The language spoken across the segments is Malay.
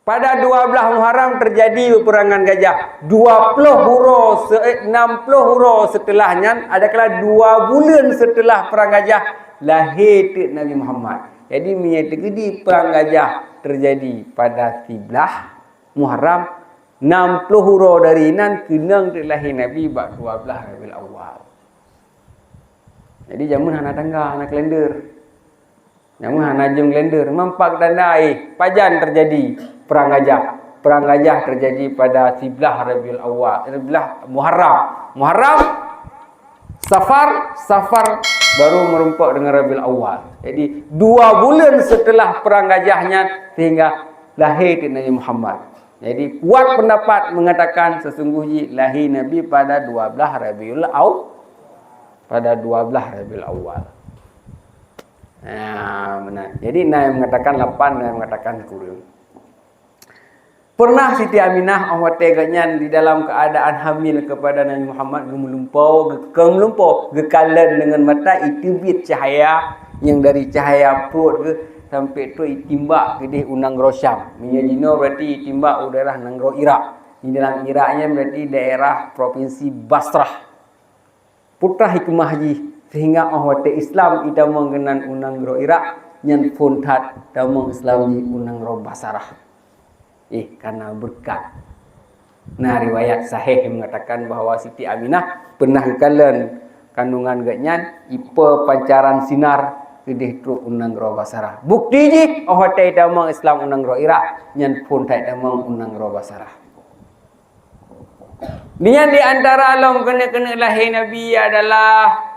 Pada 12 Muharram terjadi peperangan gajah. 60 huro setelahnya, adakala 2 bulan setelah perang gajah, lahir Nabi Muhammad. Jadi menyatakan perang gajah terjadi pada 13 Muharram. 60 huro dari nan kenang lahir Nabi bak 12 Rabiul Awal. Jadi jamun hana tangga, hana kalender. Jamun hana jum kalender, mampak tandai pajan terjadi perang gajah. Perang gajah terjadi pada 13 Rabiul Awal, 13 Muharram, Safar baru merempak dengan Rabiul Awal. Jadi 2 bulan setelah perang gajahnya sehingga lahir Nabi Muhammad. Jadi kuat pendapat mengatakan sesungguhnya lahir Nabi pada 12 Rabiul Awal. Benar. Jadi yang mengatakan 8, yang mengatakan kurang. Pernah Siti Aminah awak tegaknya di dalam keadaan hamil kepada Nabi Muhammad gemelumpau gekalan dengan mata itu bit cahaya yang dari cahaya perut ke sampai tu itimbak ke di unang Rosyam. Menyajino berarti itimbak daerah Nangro Irak. Di dalam Iraknya berarti daerah provinsi Basrah. Putra hikmah haji sehingga awak Islam ida mengenan unang Nangro Irak yang funtat damang Islam di unang Nangro Basrah. Karena berkat. Nah, riwayat sahih mengatakan bahawa Siti Aminah pernah kekalan kandungan gaknya ipa pancaran sinar kedih truk unang ro Basarah. Bukti ji hotai damang Islam unang ro Irak nyan pun tai damang unang ro Basarah. Dia di antara alam kena lahir Nabi adalah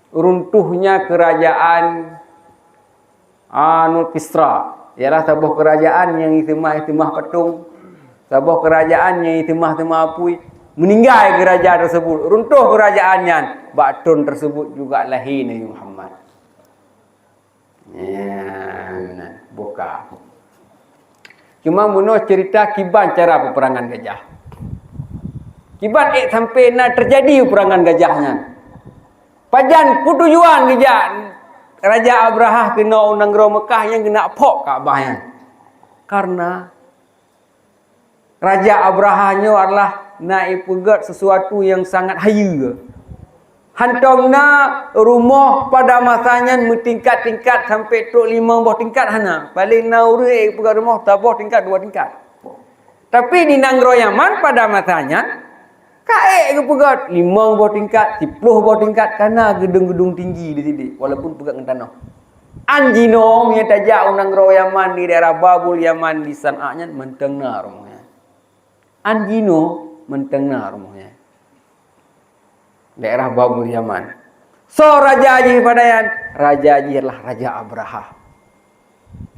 runtuhnya kerajaan Kisra. Ialah sebuah kerajaan yang itimah patung, sebuah kerajaan yang itimah apui, meninggal kerajaan tersebut, runtuh kerajaannya, batun tersebut juga lahir Nabi Muhammad. Benar, buka. Cuma bunuh cerita kiban cara peperangan gajah. Kiban sampai nak terjadi peperangan gajahnya. Pajan tujuan gajah. Raja Abraha kena unang ro Mekah yang kena pok Kaabahnya. Karena Raja Abrahanyo adalah naik pegat sesuatu yang sangat hayu. Hantomna rumah pada masanya bertingkat-tingkat sampai tu 5 buah tingkat hana. Paling nauri pegat rumah tabuh tingkat 2 tingkat. Tapi di Nangro Yaman pada masanya kaek ke pegat 5 buah tingkat, 10 buah tingkat karena gedung-gedung tinggi di sini walaupun pegat dengan tanah. Anjino punya tajak unang ro Yaman di daerah Babul Yaman di Sana'nya mentengna rumahnya. Anjino mentengna rumahnya. Daerah Babul Yaman. So Raja Haji padayan, Raja Haji adalah Raja Abraha.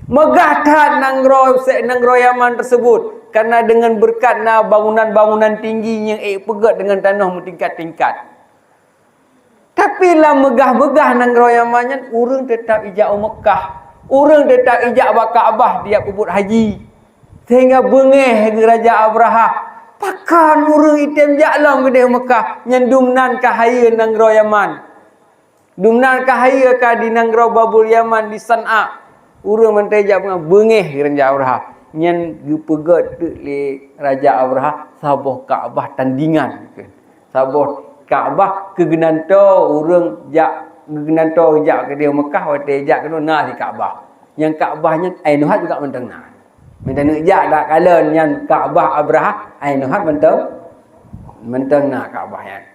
Megahkan Nangro Yaman tersebut. Karena dengan berkat bangunan-bangunan tinggi yang pegat dengan tanah bertingkat-tingkat. Tapi lah megah-megah Nangro Yamannya, orang tetap ijak Mekah. Orang tetap ijak Kaabah dia pebut haji. Sehingga bengeh ke Raja Abraha. Pakan orang item jaklam ke dia Mekah. Yang dumnan kahaya Nangro Yaman. Dumnan kahaya ka di Nangro Babul Yaman di San'a. Orang mentajak bengeh ke Raja Abraha. Yang dipegat oleh Raja Abraha sabuh Kaabah tandingan. Sabuh Kaabah kegenanto orang jak kegenanto jak ke dia Mekah wate jak ke nah di Kaabah. Yang Kaabahnya Ainuhat juga mentengna. Mentengna jak dak kalan yang Kaabah Abraha Ainuhat mentengna Kaabahnya.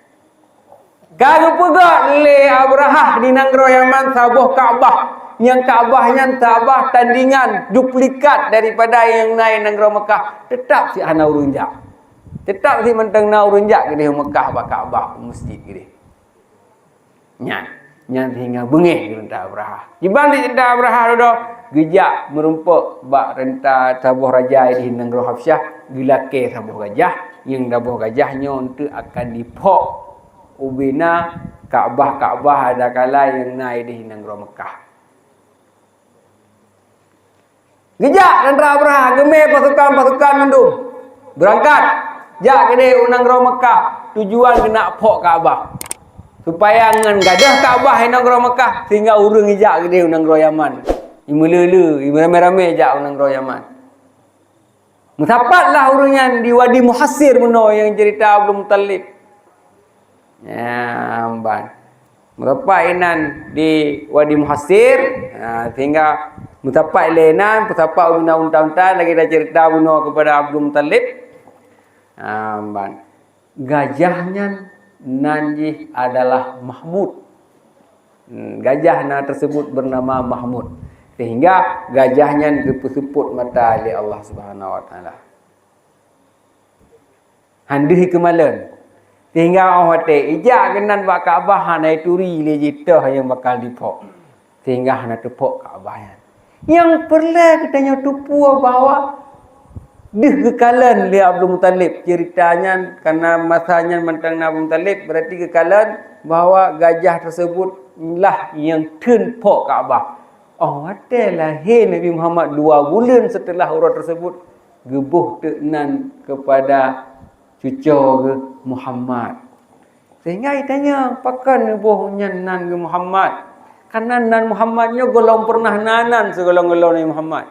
Kalau pegat oleh Abraha di Nangro Yaman sabuh Kaabah. Yang Kaabahnya Kaabah tandingan duplikat daripada yang naik Nangro Mekah, tetap si ana urunjak. Tetap si mentengna urunjak ke dia Mekah ba Kaabah masjid ke dia. Nyan hingga bengeh renta Abraha. Dibalik renta Abraha dodo gejak merumpak bak renta sabuh raja di Nangro Hafsyah gilake sabuh gajah yang sabuh gajahnya untuk akan dipok ubina Kaabah ada kala yang naik di Nangro Mekah. Gejak tentera Abraha gemeh pasukan mendung. Berangkat jak ke dia unang ro Mekah, tujuan kena pok Kaabah. Supaya ngan gadah Kaabah unang ro Mekah sehingga urang ijak ke dia unang ro Yaman. Imelele, rame-rame jak unang ro Yaman. Mutapatlah urungan di Wadi Muhassir benar yang cerita Abdul Muttalib. Ya, ban. Mutapat inan di Wadi Muhassir, sehingga mutapat lenan, mutapat unta-unta lagi dah cerita benar kepada Abdul Muttalib. Ban. Gajahnya nanji adalah Mahmud. Gajah tersebut bernama Mahmud. Sehingga gajahnya dipusuput mata oleh Allah Subhanahu Wa Taala. Handih kemalan. Sehingga orang kata, ijak kenan buat Kaabah hanai turi le jitah yang bakal dipok. Sehingga hanai tepok Kaabah. Yang perlu katanya tupu bahawa dih kekalan li Abdul Muttalib. Ceritanya karena masanya mentang Abdul Muttalib berarti kekalan bahawa gajah tersebut lah yang turn pok Kaabah. Oh, adalah Nabi Muhammad 2 bulan setelah urut tersebut gebuh teknan kepada cucu ke Muhammad. Sehingga ditanya, pakan gebuhnya nan ke Muhammad? Karena nan Muhammadnya golong pernah nanan segolong-golong Nabi Muhammad.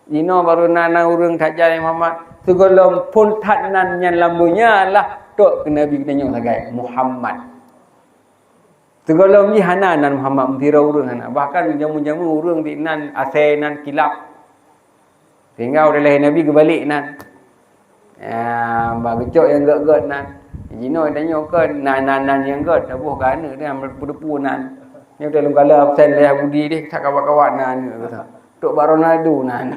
Dino baru nanan urang tak jadi Muhammad. Segolong pun tak nan yang lambunya lah tok ke Nabi ditanya sagai Muhammad. Segolong ni hana nan Muhammad mentira urang hana. Bahkan jamu-jamu urang di nan asai nan kilap. Sehingga oleh Nabi kebalik nan. Bagecok yang gak-gak nan. Jino tanya ke nan yang gak tabuh kana dia berdepu nan. Ni dalam kala absen dia budi dia tak kawan-kawan nan kata. Tok Baronado nan.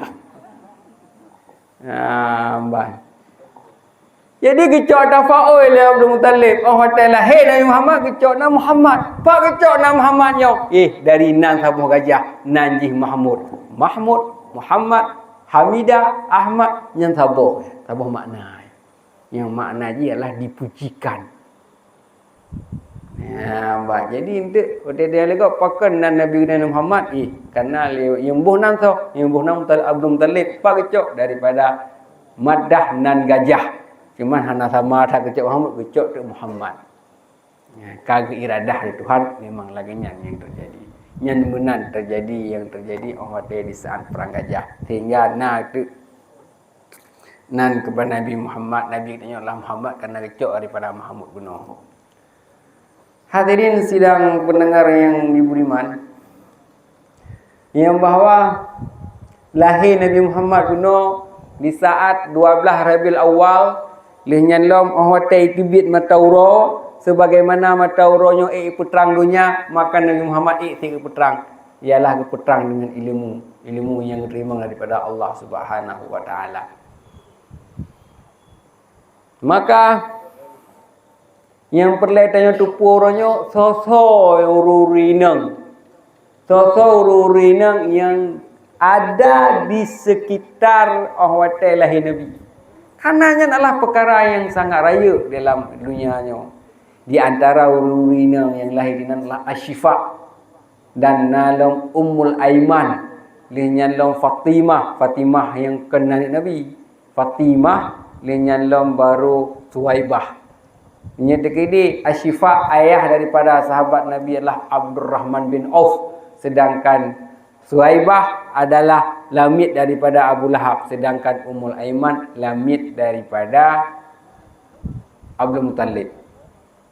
Ban. Jadi kecok tafa'ul oleh Abdul Muttalib. Oh, hotel lahir Nabi Muhammad, kecok Nabi Muhammad. Pak kecok Nabi Muhammad nyo. Dari nan sabuh gajah. Nanjih Mahmud. Mahmud, Muhammad, Hamidah, Ahmad. Yang sabuh. Sabuh makna. Yang makna dia adalah dipujikan. Jadi untuk hotel dia lega pakan nan Nabi Muhammad. Kerana yang buh nan so. Yang buh nan Abdul Muttalib. Pak kecok daripada madah nan gajah. Cuma hana sama tak kecok Muhammad, kecok tu Muhammad. Kagak iradah dari Tuhan memang lagi yang terjadi. Yang benar terjadi yang terjadi orang di saat perang gajah. Sehingga nan kepada Nabi Muhammad, Nabi tanya Allah Muhammad kerana kecok daripada Muhammad benar. Hadirin sidang pendengar yang dibudiman, yang bahawa lahir Nabi Muhammad benar di saat 12 Rabiul Awal. Lihnyan lom hotel tibit matauro sebagaimana matauronyo peterang dunia, maka Nabi Muhammad tiga peterang ialah peterang dengan ilmu yang diterima daripada Allah Subhanahu Wa Taala. Maka yang perlu tanya tupuronyo sosok ururinang yang ada di sekitar hotel lahir Nabi. Karenanya adalah perkara yang sangat raya dalam dunianya. Di antara urina yang lahir di adalah Asyifa dan nalong Ummul Aiman. Linyalong Fatimah yang kenal Nabi. Fatimah linyalong baru Suhaibah. Ini dekidi Asyifa ayah daripada sahabat Nabi adalah Abdurrahman bin Auf, sedangkan Suhaibah adalah lamid daripada Abu Lahab, sedangkan Ummul Aiman lamid daripada Abdul Muttalib.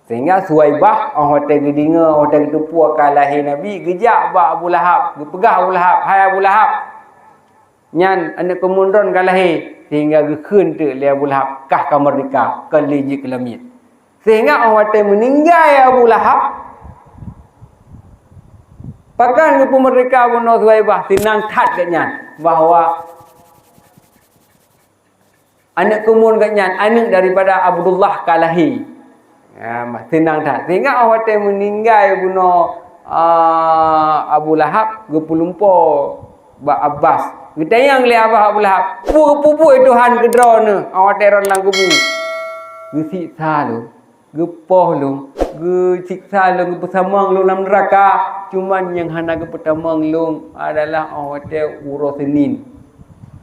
Sehingga Suhaibah hotel gedinga, hotel tupu akan lahir Nabi, gejak ba Abu Lahab, gepegah Abu Lahab, hai Abu Lahab. Nyan anak kemunduran kan lahir, sehingga gekun tu le Abu Lahab kah merdeka, kan leji kelamid. Sehingga hotel meninggal Abu Lahab. Pakan ke mereka bunuh Suhaibah tinang tat katnya bahawa anak kumun katnya anak daripada Abdullah kalahi. Tinang tat. Sehingga awak meninggal bunuh Abu Lahab gepulumpo ba Abbas. Getayang le Abu Lahab. Pupu Tuhan kedrone awak teron lang kubu. Gesiksa lu. Gepoh lu. Gesiksa lu gepesamang lu dalam neraka. Cuman yang hana kepertamang long adalah hotel urosenin.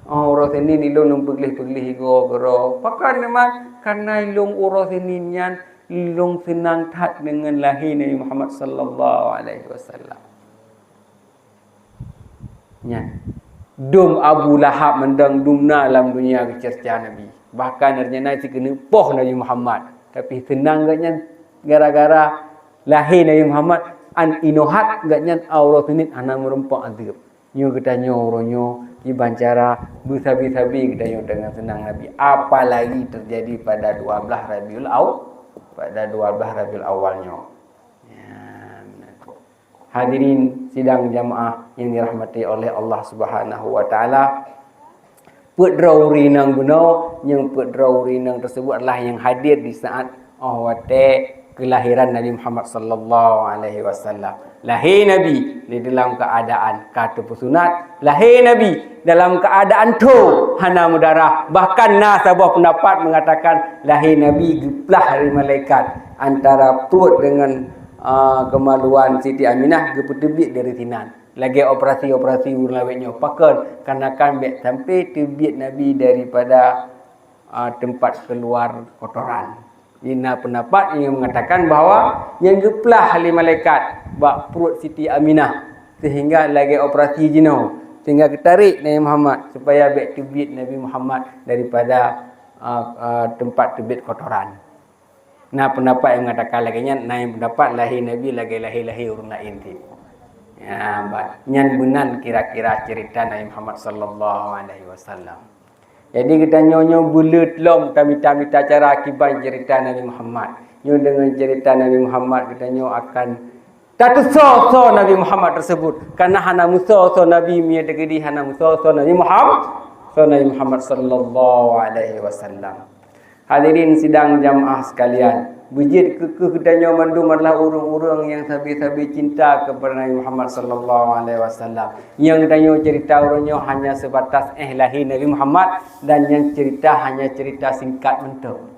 Urosenin ilong peglih-peglih goro. Pakan memang karena ilong urosenin yan ilong senang tat dengan lahir Nabi Muhammad sallallahu alaihi wasallam. Yan. dum Abu Lahab mendang dumna dalam dunia cerca Nabi. Bahkan artinya si kena poh Nabi Muhammad. Tapi senang gaknya gara-gara lahir Nabi Muhammad an inohat gaknya Allah tunit anak merempak azab. Nyo kita nyo ibancara busabi-sabi kita nyo dengan senang Nabi. Apalagi terjadi pada 12 Rabiul Awal. Pada 12 Rabiul Awalnya. Hadirin sidang jamaah yang dirahmati oleh Allah Subhanahu wa taala. Pedrau rinang guna yang pedrau rinang tersebut adalah yang hadir di saat kelahiran Nabi Muhammad sallallahu alaihi wasallam. Lahir Nabi di dalam keadaan kata pesunat, lahir Nabi dalam keadaan tu hana mudarah. Bahkan sebuah pendapat mengatakan lahir Nabi geplah dari malaikat antara perut dengan kemaluan Siti Aminah gepetebit dari tinan. Lagi operasi-operasi urlawetnya pakan kanakan bet sampai tebit Nabi daripada tempat keluar kotoran. Ini pendapat yang mengatakan bahawa yang geplah ahli malaikat bak perut Siti Aminah sehingga lagi operasi jino sehingga ketarik Nabi Muhammad supaya bet tebit Nabi Muhammad daripada tempat tebit kotoran. Nah pendapat yang mengatakan lagi naik pendapat lahir Nabi lagi lahir urang lain tu. Ya, nyan benan kira-kira cerita Nabi Muhammad sallallahu alaihi wasallam. Jadi kita nyonyo bulut lom mita-mita cara akibat cerita Nabi Muhammad. Nyo dengan cerita Nabi Muhammad kita nyo akan tatu so Nabi Muhammad tersebut karena hana muso Nabi mi degedi hana muso Nabi Muhammad sallallahu alaihi wasallam. Hadirin sidang jamaah sekalian, bujit kekedanya mandum adalah orang-orang yang sabi-sabi cinta kepada Nabi Muhammad sallallahu alaihi wasallam. Yang tanya cerita orangnya hanya sebatas lahir Nabi Muhammad dan yang cerita hanya cerita singkat mentok.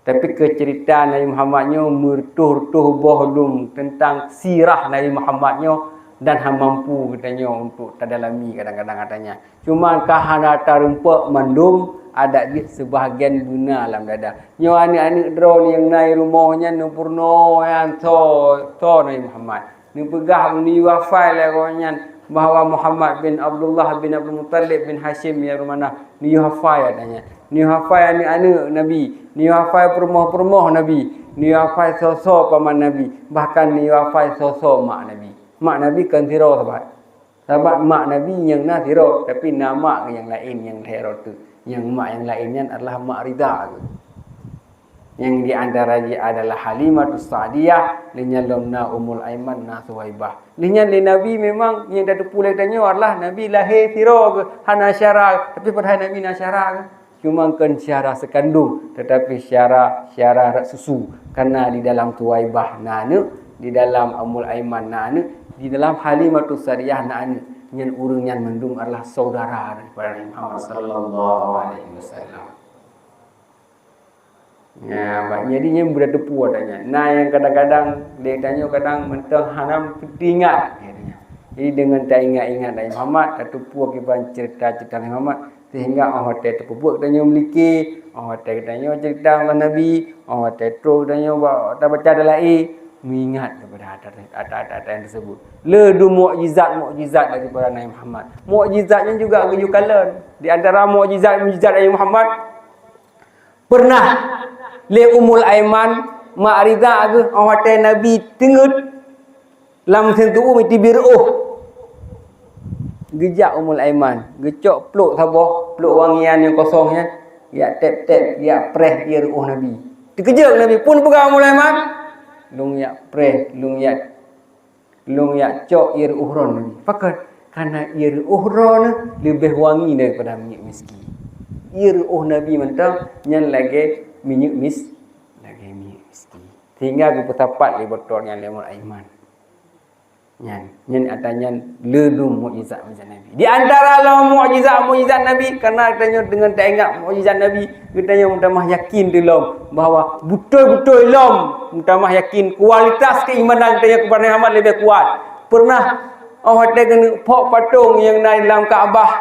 Tapi kecerita Nabi Muhammadnya mertuh-tuh bohlum tentang sirah Nabi Muhammadnya dan mampu katanya untuk tadalami kadang-kadang katanya. Cuma kahana tarumpak mandum ada di sebahagian guna alam dada. Nyo anik-anik drone yang naik rumahnya numpurno yang to Nabi Muhammad. Ni pegah ni wafai lah konyan bahawa Muhammad bin Abdullah bin Abdul Muttalib bin Hashim ya rumana ni hafai katanya. Ni hafai anik-anik Nabi, ni hafai permoh-permoh Nabi, ni hafai sosok paman Nabi, bahkan ni hafai sosok mak Nabi. Mak Nabi kan tiro sahabat. Sahabat mak Nabi yang na tiro tapi nama yang lain yang tiro tu. Yang mak yang lainnya adalah mak Ridha. Yang di antaranya adalah Halimatus Sa'diyah, linya lomna Ummul Aiman na Suhaibah. Linya li Nabi memang yang dah pulai tanya adalah Nabi lahir tiro hana syara, tapi pada Nabi na syara cuma kan syara sekandung tetapi syara susu karena di dalam Suhaibah nana, di dalam Ummul Aiman nana, di dalam Halimatus Sa'diyah nana. Yang urang mendung adalah saudara daripada Nabi Muhammad sallallahu alaihi wasallam. Ya, jadinya budak tepu adanya. Nah yang kadang-kadang dia tanya kadang mentang hanam ingat katanya. Jadi dengan tak ingat-ingat Nabi Muhammad tepu akibat cerita-cerita Nabi Muhammad sehingga orang hotel tepu katanya memiliki, orang hotel katanya cerita Nabi, orang hotel terus katanya baca dalai mengingat kepada ada yang tersebut. Ledu mukjizat daripada Nabi Muhammad. Mukjizatnya juga kejukalan. Di antara mukjizat Nabi Muhammad pernah le Ummul Aiman mak Ridha ke hotel Nabi tengut lam sentu mesti biruh. Gejak Ummul Aiman, gecok peluk sabah, peluk wangian yang kosongnya, ya tap-tap, ya press dia ruh Nabi. Dikejak Nabi pun pegang Ummul Aiman. Lung yak preh, lung yak cok ir uhron ni. Pakat karena ir uhron lebih wangi daripada minyak miski. Ir Nabi mentang yang lagi minyak miski. Sehingga kita tapat le botol yang lemon aiman. Yang adanya ledum mukjizat Nabi. Di antara mukjizat Nabi karena katanya dengan tak ingat mukjizat Nabi, katanya mutamah yakin dalam bahawa betul-betul mutamah yakin kualitas keimanan katanya kepada Muhammad lebih kuat. Pernah orang kena pok patung yang naik dalam Kaabah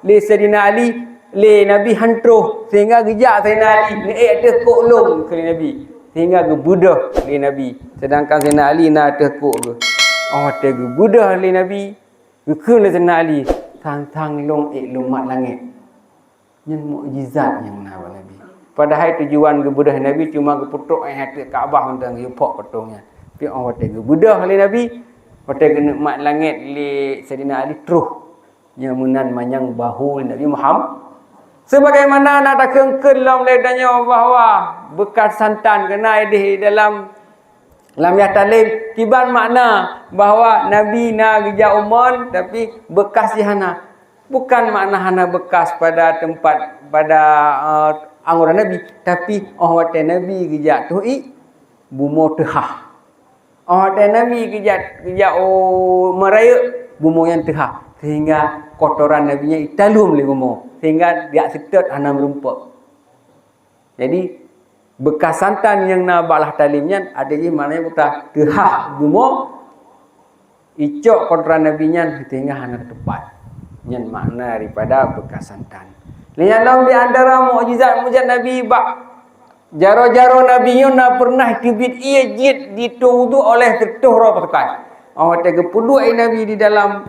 le Sayyidina Ali, le Nabi hantuh sehingga gejak Sayyidina Ali ada koklong ke Nabi sehingga gebudah le Nabi. Sedangkan Sayyidina Ali nak ada kok ke. Oh, tega budah ali Nabi. Gekun Sayyidina Ali. thang long lumat langit. Yang mukjizat yang Nabi. Padahal tujuan gebudah Nabi cuma geputuk hati Kaabah tentang yupok petungnya. Tapi orang kata gebudah oleh Nabi, kata nikmat langit li Sayyidina Ali truh yang menan manyang bahu Nabi Muhammad. Sebagaimana nak tak kengkel dalam ledanya bahawa bekas santan kena di dalam ya talim tiban makna bahawa Nabi na geja umon tapi bekas dihana. Bukan makna hana bekas pada tempat pada anggota Nabi, tapi orang Nabi geja tu bumo tehah. Orang Nabi geja meraya bumo yang tehah sehingga kotoran Nabinya italum le bumo sehingga dia setet hana merumpuk. Jadi bekas santan yang na balah talimnya ada je maknanya buta tehah bumo icok kotoran Nabinya sehingga hana tepat. Yang makna daripada bekas santan. Lihatlah di antara mukjizat Nabi bak jaro-jaro Nabi na pernah tibit ia jid ditudu oleh tertuh roh petekan. Oh tega puduk Nabi di dalam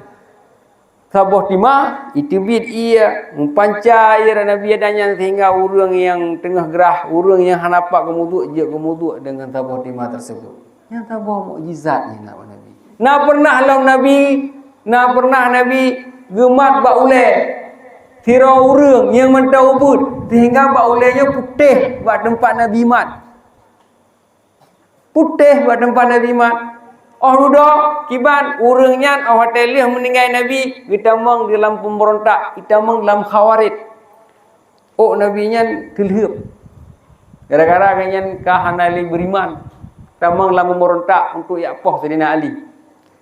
sabuh timah itibit ia mempanca ia Nabi adanya sehingga urang yang tengah gerah, urang yang hanapak kemuduk je kemuduk dengan sabuh timah tersebut. Yang sabuh mukjizatnya Nabi. Na pernah Nabi gemat baulai tira urang yang mentau ubud sehingga baulainya putih buat tempat Nabi mat. Putih buat tempat Nabi mat. Oh ruda kiban urangnya hotelih meninggal Nabi kita meng dalam pemberontak, kita meng dalam khawarid. Oh nabinya kelhep. Gara-gara kanyan kahanali beriman. Kita meng dalam pemberontak untuk yakpoh Sayyidina Ali.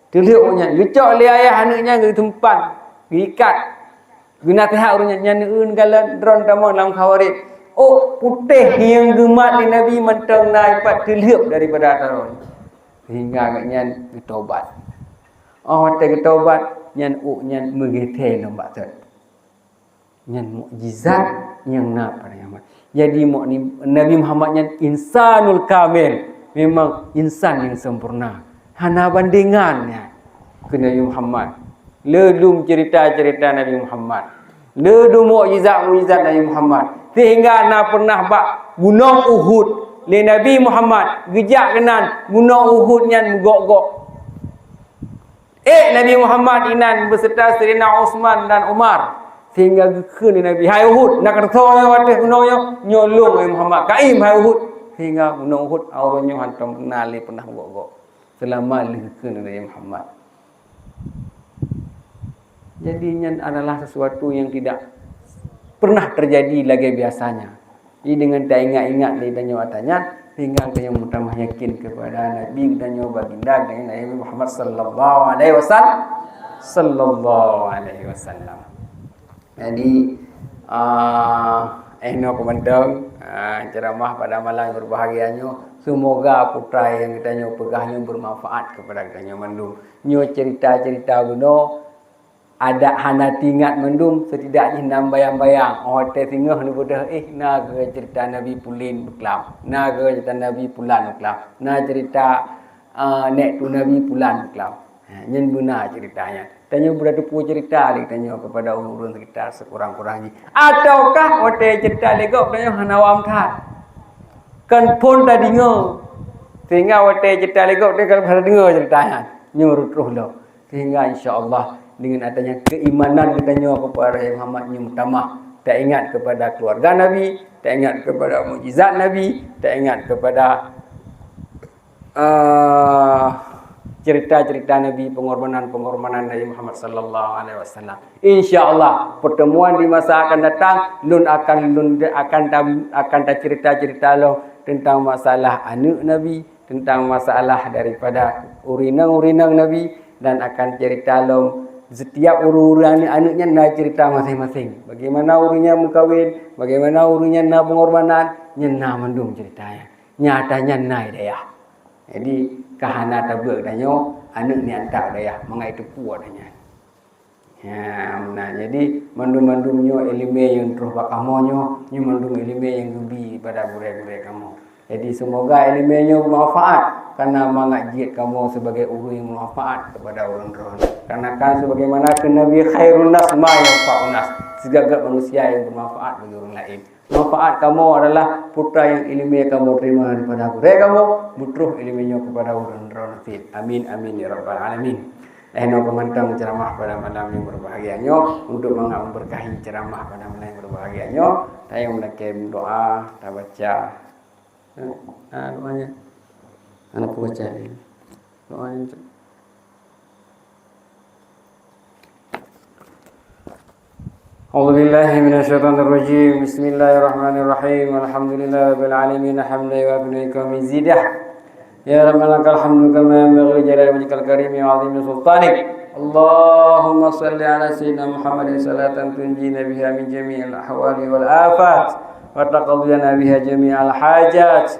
Kelhepnya lecok le ayah anaknya ke tempat ikat guna tehak urangnya nyaneun galan dron tamang dalam khawarid. Oh putih yang gemat di Nabi mentang naipat kelihap daripada taron sehingga agaknya bertobat. Oh kata bertobat nyan nyan megete nombak tu nyan mukjizat yang nak pada yang jadi Nabi Muhammad nyan insanul kamil, memang insan yang sempurna hana bandingannya ke Nabi Muhammad. Ledum cerita-cerita Nabi Muhammad. Ledum mukjizat-mukjizat Nabi Muhammad. Sehingga na pernah bak gunung Uhud le Nabi Muhammad gejak kenan gunung Uhud nyan megok-gok. Nabi Muhammad inan beserta Sayyidina Uthman dan Umar sehingga gekun Nabi hai Uhud nak kerto wadah gunungnya nyolong Nabi Muhammad kaim hai Uhud sehingga gunung Uhud aurunyo hantam kenal pernah megok-gok selama gekun Nabi Muhammad. Jadinya adalah sesuatu yang tidak pernah terjadi lagi biasanya. Jadi dengan tak ingat-ingat dia tanya watanya sehingga dia mutamah yakin kepada Nabi dan baginda dengan Nabi Muhammad sallallahu alaihi wasallam. Jadi eno komandang ceramah pada malam berbahagianya. Semoga putra yang kita pegahnya bermanfaat kepada kita mandum. Nyo cerita-cerita guna ada hana tingat mendung setidaknya nam bayang-bayang hotel singgah ni bodoh naga cerita Nabi Pulin beklam naga cerita Nabi Pulan beklam na cerita nek tu Nabi Pulan beklam nyen benar ceritanya tanya budak tu cerita lagi tanya kepada urun sekitar sekurang-kurangnya ataukah hotel cerita legok tanya hana wam that kan pun tadi dengar sehingga hotel cerita legok dia kalau dengar ceritanya nyuruh terus lo sehingga insya-Allah dengan adanya keimanan katanya kepada Muhammad yang utama, tak ingat kepada keluarga Nabi, tak ingat kepada mukjizat Nabi, tak ingat kepada cerita-cerita Nabi, pengorbanan Nabi Muhammad sallallahu alaihi wasallam. Insya-Allah pertemuan di masa akan datang akan cerita-cerita lo tentang masalah anak Nabi, tentang masalah daripada urinang Nabi dan akan cerita lo setiap urang anaknya nak cerita masing-masing. Bagaimana urangnya mengkawin, bagaimana urangnya nak pengorbanan, nyena mendung ceritanya. Nyatanya nai daya. Jadi kahana tabuk danyo anak ni antak daya, mengai tepu adanya. Nah, jadi mandum-mandumnya ilmu yang terus bakamonyo, nyu mandum ilmu yang gebi pada gure-gure kamu. Jadi semoga ilmunya bermanfaat karena mengajit kamu sebagai uru yang bermanfaat kepada orang-orang. Karena kan sebagaimana ke Nabi khairun nas ma yanfa'un nas, segala manusia yang bermanfaat bagi orang lain. Manfaat kamu adalah putra yang ilmu yang kamu terima daripada aku. Saya kamu butuh ilmunya kepada orang-orang. Amin amin ya rabbal alamin. Ehno pemantang ceramah pada malam yang berbahagianya untuk memberkahi ceramah pada malam yang berbahagianya. Saya melakukan doa, kita baca. Doanya. Anak baca ini. Doanya. أعوذ بالله من الشيطان الرجيم بسم الله الرحمن الرحيم الحمد لله رب العالمين حمدا يوافي ومزيده يا رب لك الحمد كما ينبغي لجلال وجهك الكريم وعظيم سلطانك اللهم صل على سيدنا محمد صلاة تنجينا بها من جميع الأحوال والآفات وتقضينا بها جميع الحاجات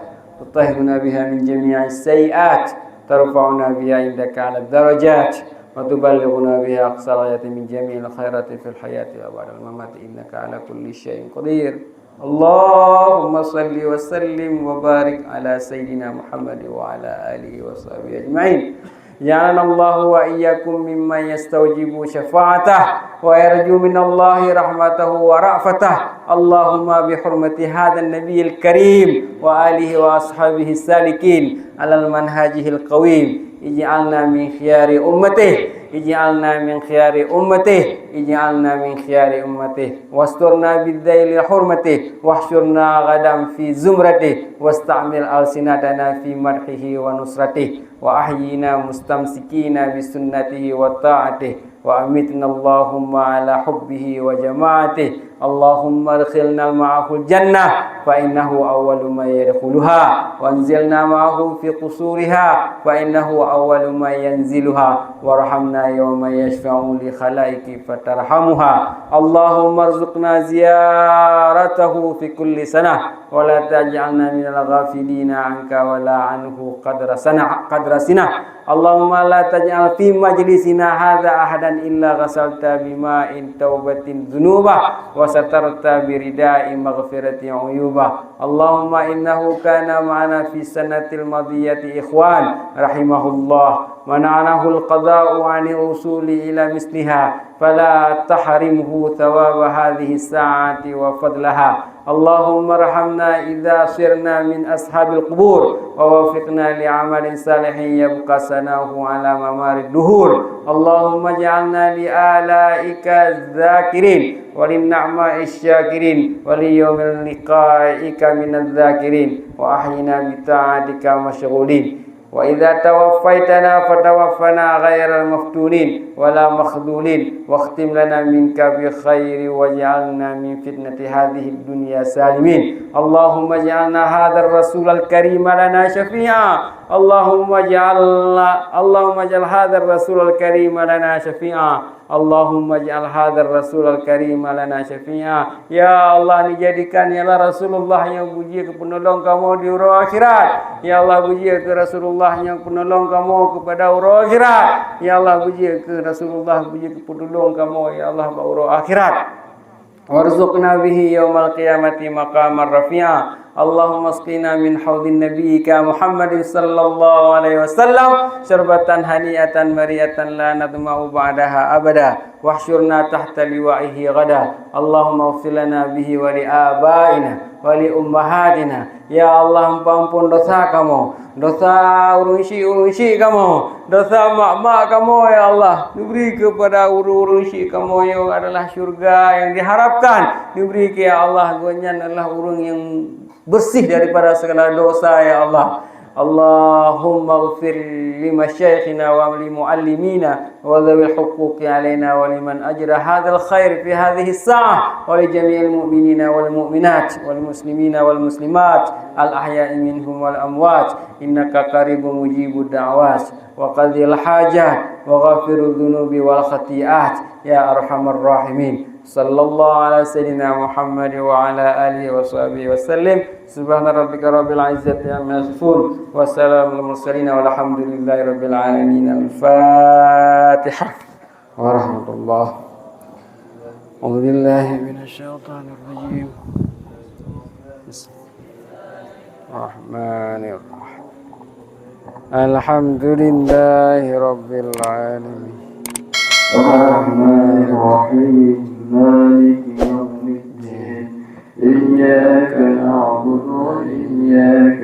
وتطهرنا بها من جميع السيئات ترفعنا بها عندك على الدرجات وتبلغنا بها أقصى الغاية من جميع الخيرات في الحياة وبعد الممات إنك على كل شيء قدير اللهم صل وسلم وبارك على سيدنا محمد وعلى آله وصحبه أجمعين جعلنا الله وإياكم ممن يستوجب شفاعته ويرجو من الله رحمته ورأفته اللهم بحرمة هذا النبي الكريم وآله وأصحابه السالكين على المنهاجه القويم اجعلنا من خيار أمته اجعلنا من خيار أمته اجعلنا من خيار أمته واسترنا بالذيل حرمته واحشرنا غدا في زمرته واستعمل ألسنتنا في مدحه ونصرته وأحيينا مستمسكين بسنته وطاعته وأمتنا اللهم على حبه وجماعته اللهم ادخلنا معه الجنة فإنه أول ما يدخلها وانزلنا معه في قصورها فإنه أول ما ينزلها وارحمنا يوم يشفع لخلائق فترحمها اللهم ارزقنا زيارته في كل سنة ولا تجعلنا من الغافلين عنك ولا عنه قدر سنة اللهم لا تجعل في مجلسنا هذا أحدا إلا غسلت بماء توبة ذنوبه وسترت برداء مغفرة عيوبه اللهم إنه كان معنا في السنة الماضية إخوان رحمه الله منعنه القضاء عن الوصول إلى مثلها فلا تحرمه ثواب هذه الساعة وفضلها اللهم ارحمنا إذا صرنا من أصحاب القبور ووفقنا لعمل صالح يبقى سناه على ممار الدهور اللهم اجعلنا لآلائك الذاكرين وللنعماء الشاكرين وليوم لقائك من الذاكرين وأحينا بطاعتك مشغولين وإذا توفيتنا فتوفنا غير المفتونين ولا مخذولين واختم لنا منك بخير واجعلنا من فتنة هذه الدنيا سالمين اللهم اجعلنا هذا الرسول الكريم لنا شفيعا اللهم اجعل هذا الرسول الكريم لنا شفيعا اللهم اجعل هذا الرسول الكريم لنا شفيعا ya Allah dijadikan ialah Rasulullah yang puji ke penolong kamu di urang akhirat ya Allah puji ke Rasulullah yang penolong kamu kepada urang akhirat ya Allah puji ke Rasulullah puji ke penolong kamu ya Allah pada urang akhirat warzuqna bihi yaumal qiyamati maqamar rafi'a Allahumma asqina min haudin nabiyyika Muhammadin sallallahu alaihi wasallam syarbatan hani'atan mariyatan la nadma'u ba'daha abada wahsyurna tahta liwa'ihi gada Allahumma ighfir lana bihi wa li abaina wa li ummahatina ya Allah ampun dosa kamu dosa urunsi kamu dosa mak-mak kamu ya Allah diberi kepada urunsi kamu yang adalah syurga yang diharapkan diberi ke ya Allah gonyan adalah urung yang bersih daripada segala dosa ya Allah Allahumma ighfir li masyayikhina wa li muallimina wa dhawil huquqi alaina wa liman ajra hadzal khair fi hadhihi as-sa'ah wa li jami'il mu'minina wal mu'minat wal muslimina wal muslimat al ahya'i minhum wal amwat innaka qaribun mujibud da'wat wa qadhil hajat wa ghafirudz dzunubi wal khati'at ya arhamar rahimin sallallahu ala sayyidina Muhammad wa ala alihi wa sahbihi wa sallim subhana rabbika rabbil izzati amma yasifun wa salamun al mursalin walhamdulillahi rabbil alamin al-fatihah wa rahmatullah a'udzu billahi minasy syaithanir rajim bismillahirrahmanirrahim Alhamdulillahi Rabbil Alamin. الرحمن الرحيم مالك يوم الدين إياك نعبد وإياك